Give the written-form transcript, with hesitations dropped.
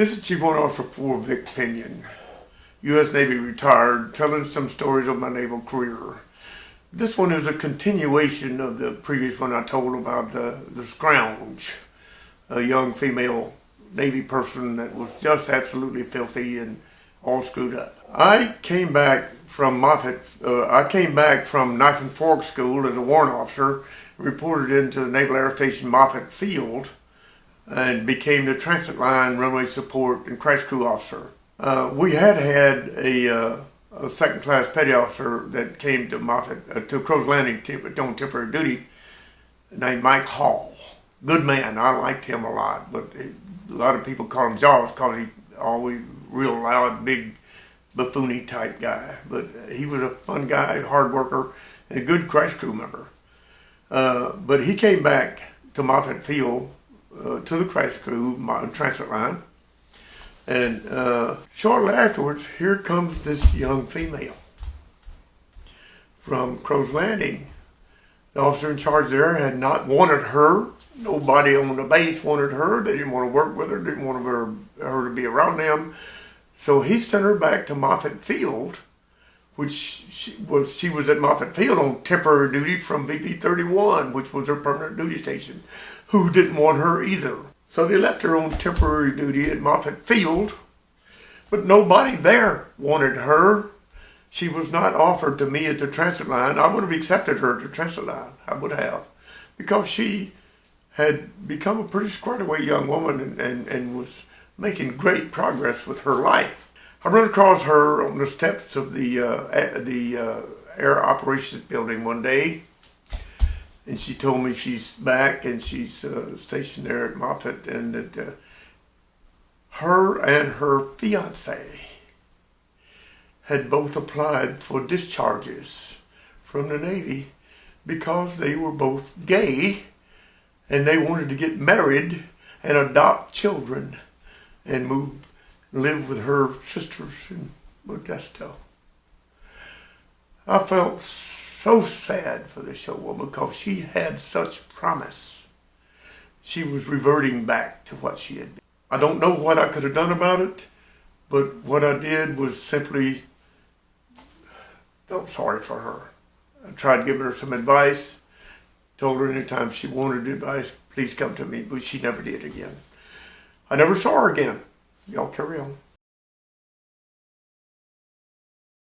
This is CWO4 Victor Pinion, U.S. Navy retired, telling some stories of my naval career. This one is a continuation of the previous one I told about the Scrounge, a young female Navy person that was just absolutely filthy and all screwed up. I came back from Knife and Fork School as a warrant officer, reported into the Naval Air Station Moffett Field, and became the transit line runway support and crash crew officer. We had a second class petty officer that came to Moffett, to Crow's Landing on temporary duty, named Mike Hall. Good man, I liked him a lot, but a lot of people call him Jaws because he always real loud, big, buffoony type guy. But he was a fun guy, hard worker, and a good crash crew member. But he came back to Moffett Field, to the crash crew, my transit line. And shortly afterwards, here comes this young female from Crow's Landing. The officer in charge there had not wanted her. Nobody on the base wanted her. They didn't want to work with her, didn't want her to be around them. So he sent her back to Moffett Field, which she was at Moffett Field on temporary duty from VP 31, which was her permanent duty station, who didn't want her either. So they left her on temporary duty at Moffett Field, but nobody there wanted her. She was not offered to me at the transit line. I would have accepted her at the transit line. I would have, because she had become a pretty squared away young woman and was making great progress with her life. I run across her on the steps of the Air Operations building one day, and she told me she's back and she's stationed there at Moffett, and that her and her fiance had both applied for discharges from the Navy because they were both gay and they wanted to get married and adopt children and live with her sisters in Modesto. I felt so sad for this young woman because she had such promise. She was reverting back to what she had been. I don't know what I could have done about it, but what I did was simply felt sorry for her. I tried giving her some advice, told her anytime she wanted advice, please come to me, but she never did again. I never saw her again. Y'all carry on.